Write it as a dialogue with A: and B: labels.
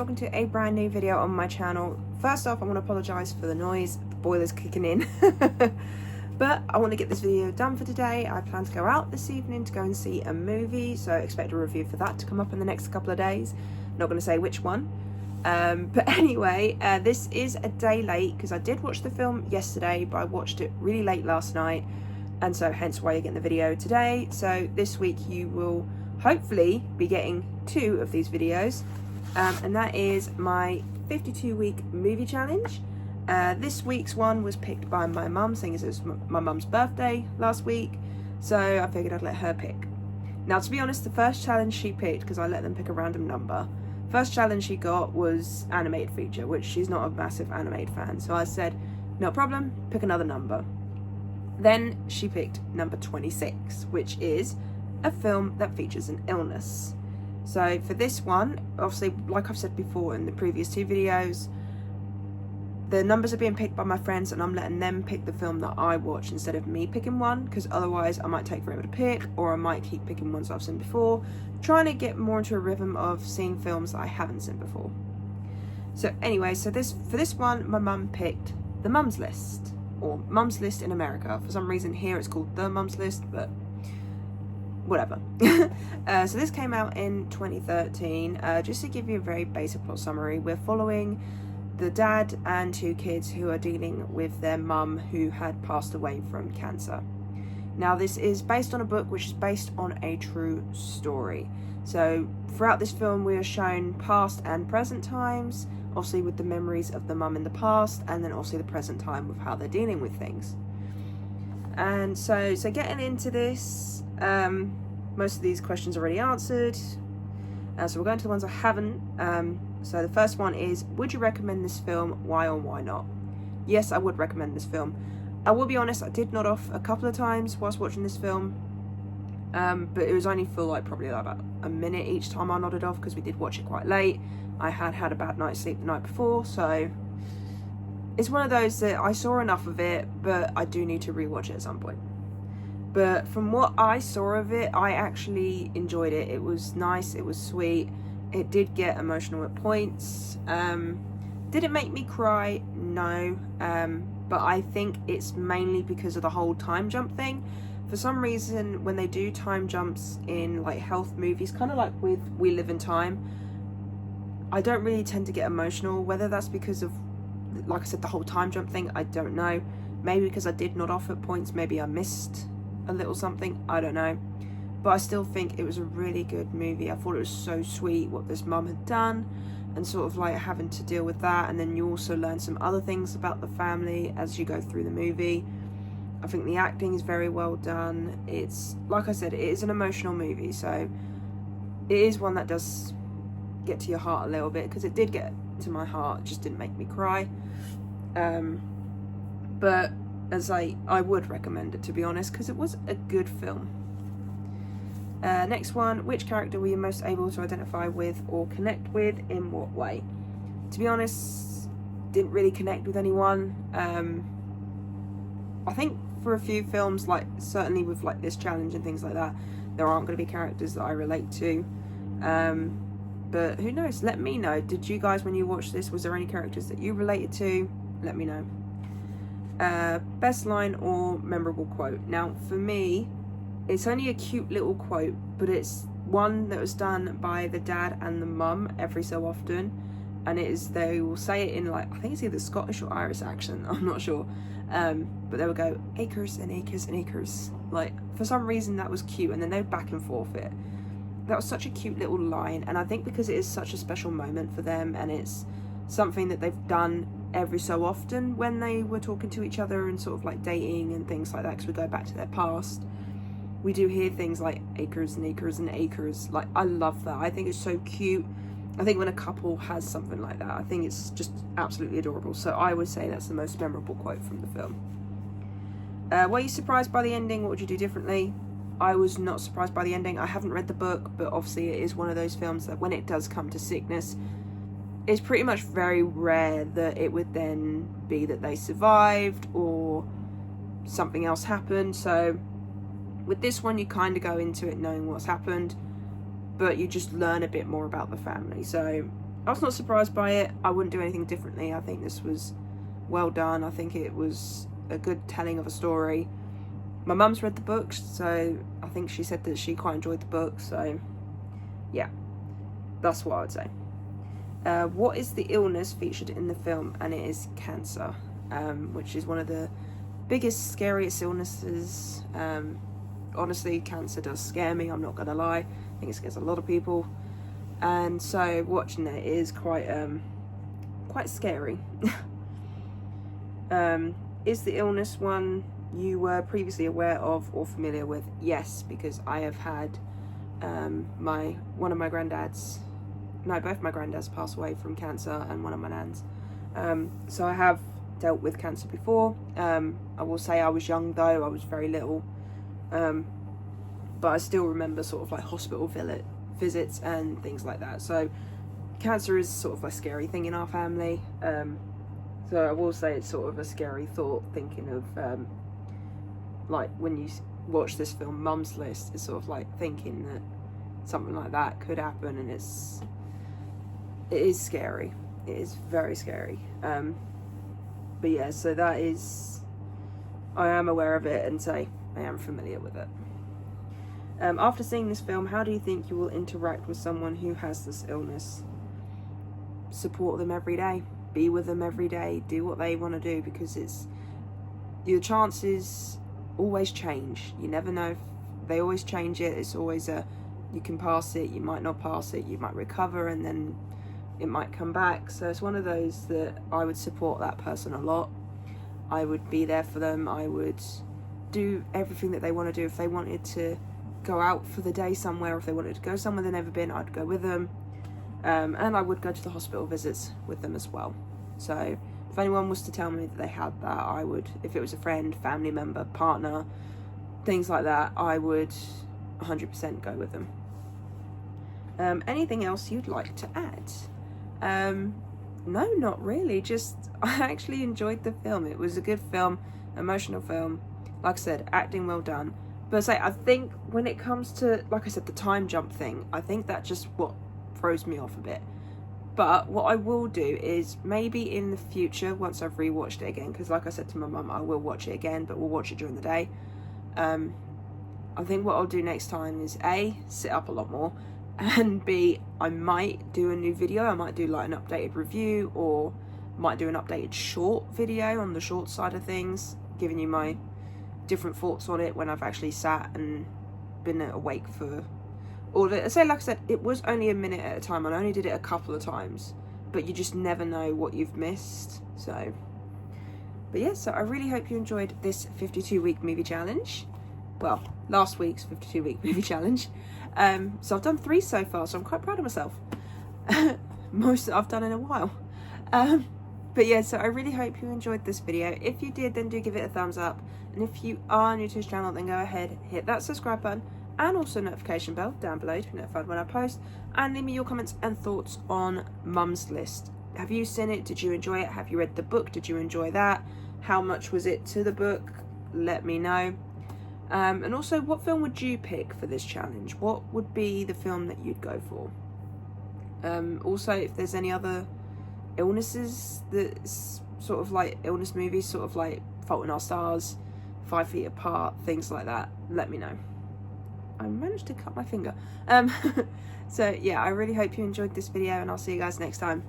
A: welcome to a brand new video on my channel. First off, I want to apologise for the noise, the boiler's kicking in. But I want to get this video done for today. I plan to go out this evening to go and see a movie, so expect a review for that to come up in the next couple of days. Not going to say which one. But anyway, this is a day late because I did watch the film yesterday, but I watched it really late last night, and so hence why you're getting the video today. So this week you will hopefully be getting 2 of these videos, and that is my 52-week movie challenge. This week's one was picked by my mum, seeing as it was my mum's birthday last week, so I figured I'd let her pick. Now, to be honest, the first challenge she picked, because I let them pick a random number, first challenge she got was animated feature, which she's not a massive animated fan, so I said no problem, pick another number. Then she picked number 26, which is a film that features an illness. So for this one, obviously, like I've said before in the previous 2 videos, the numbers are being picked by my friends and I'm letting them pick the film that I watch instead of me picking one, because otherwise I might take forever to pick, or I might keep picking ones I've seen before, trying to get more into a rhythm of seeing films that I haven't seen before. So anyway, so for this one, my mum picked The Mum's List, or Mum's List in America. For some reason here it's called The Mum's List, but whatever. So this came out in 2013. Just to give you a very basic plot summary, we're following the dad and 2 kids who are dealing with their mum who had passed away from cancer. Now, this is based on a book which is based on a true story. So throughout this film we are shown past and present times, obviously with the memories of the mum in the past, and then also the present time with how they're dealing with things. And so getting into this, most of these questions are already answered, so we're going to the ones I haven't. So the first one is, would you recommend this film? Why or why not? Yes, I would recommend this film. I will be honest, I did nod off a couple of times whilst watching this film, but it was only for probably about a minute each time I nodded off, because we did watch it quite late. I had a bad night's sleep the night before, so it's one of those that I saw enough of it, but I do need to rewatch it at some point. But from what I saw of it, I actually enjoyed it. It was nice, it was sweet, it did get emotional at points. Did it make me cry? No, but I think it's mainly because of the whole time jump thing. For some reason, when they do time jumps in health movies, kind of like with We Live in Time, I don't really tend to get emotional. Whether that's because of, like I said, the whole time jump thing, I don't know. Maybe because I did nod off at points, maybe I missed a little something, I don't know. But I still think it was a really good movie. I thought it was so sweet what this mum had done, and sort of having to deal with that, and then you also learn some other things about the family as you go through the movie. I think the acting is very well done. It's, like I said, it is an emotional movie, so it is one that does get to your heart a little bit, because it did get to my heart, it just didn't make me cry. But as I would recommend it, to be honest, because it was a good film. Next one, which character were you most able to identify with or connect with? In what way? To be honest, didn't really connect with anyone. I think for a few films, certainly with this challenge and things like that, there aren't going to be characters that I relate to. But who knows? Let me know. Did you guys, when you watched this, was there any characters that you related to? Let me know. Best line or memorable quote. Now, for me, it's only a cute little quote, but it's one that was done by the dad and the mum every so often, and it is, they will say it in I think it's either Scottish or Irish accent, I'm not sure, but they would go acres and acres and acres. For some reason that was cute, and then they would back and forth it. That was such a cute little line, and I think because it is such a special moment for them, and it's something that they've done every so often when they were talking to each other and sort of dating and things like that, because we go back to their past, we do hear things like acres and acres and acres. I love that. I think it's so cute. I think when a couple has something like that, I think it's just absolutely adorable. So I would say that's the most memorable quote from the film. Were you surprised by the ending? What would you do differently? I was not surprised by the ending. I haven't read the book, but obviously it is one of those films that when it does come to sickness, it's pretty much very rare that it would then be that they survived or something else happened. So with this one, you kind of go into it knowing what's happened, but you just learn a bit more about the family. So I was not surprised by it. I wouldn't do anything differently. I think this was well done. I think it was a good telling of a story. My mum's read the books, so I think she said that she quite enjoyed the book, so yeah, that's what I would say. What is the illness featured in the film? And it is cancer, which is one of the biggest, scariest illnesses. Honestly, cancer does scare me, I'm not gonna lie. I think it scares a lot of people, and so watching it is quite scary. Is the illness one you were previously aware of or familiar with? Yes, because I have had both my granddads pass away from cancer, and one of my nans. So I have dealt with cancer before. I will say I was young though, I was very little. But I still remember sort of like hospital visits and things like that. So cancer is sort of a scary thing in our family. So I will say it's sort of a scary thought, thinking of like when you watch this film Mum's List, it's sort of like thinking that something like that could happen, and it is scary. It is very scary. But yeah, so that is, I am aware of it, and say I am familiar with it. After seeing this film, how do you think you will interact with someone who has this illness? Support them every day, be with them every day, do what they want to do, because your chances always change. You never know, they always change it. It's always you can pass it, you might not pass it, you might recover, and then it might come back. So it's one of those that I would support that person a lot. I would be there for them. I would do everything that they want to do. If they wanted to go out for the day somewhere, if they wanted to go somewhere they've never been, I'd go with them. And I would go to the hospital visits with them as well. So if anyone was to tell me that they had that, I would, if it was a friend, family member, partner, things like that, I would 100% go with them. Anything else you'd like to add? No, not really. Just, I actually enjoyed the film. It was a good film, emotional film. Like I said, acting well done. But I think when it comes to, like I said, the time jump thing, I think that's just what throws me off a bit. But what I will do is maybe in the future, once I've rewatched it again, because like I said to my mum, I will watch it again, but we'll watch it during the day. I think what I'll do next time is A, sit up a lot more, and B, I might do a new video. I might do like an updated review, or might do an updated short video on the short side of things, giving you my different thoughts on it when I've actually sat and been awake for all of it. Like I said, it was only a minute at a time, and I only did it a couple of times, but you just never know what you've missed. So, but yeah, so I really hope you enjoyed this 52-week movie challenge. Well, last week's 52-week movie challenge. So I've done 3 so far, so I'm quite proud of myself. Most that I've done in a while. But yeah, so I really hope you enjoyed this video. If you did, then do give it a thumbs up. And if you are new to this channel, then go ahead, hit that subscribe button and also notification bell down below to be notified when I post. And leave me your comments and thoughts on Mum's List. Have you seen it? Did you enjoy it? Have you read the book? Did you enjoy that? How much was it to the book? Let me know. And also, what film would you pick for this challenge? What would be the film that you'd go for? Also, if there's any other illnesses that's sort of like illness movies, sort of like Fault in Our Stars, 5 Feet Apart, things like that, let me know. I managed to cut my finger. So yeah, I really hope you enjoyed this video, and I'll see you guys next time.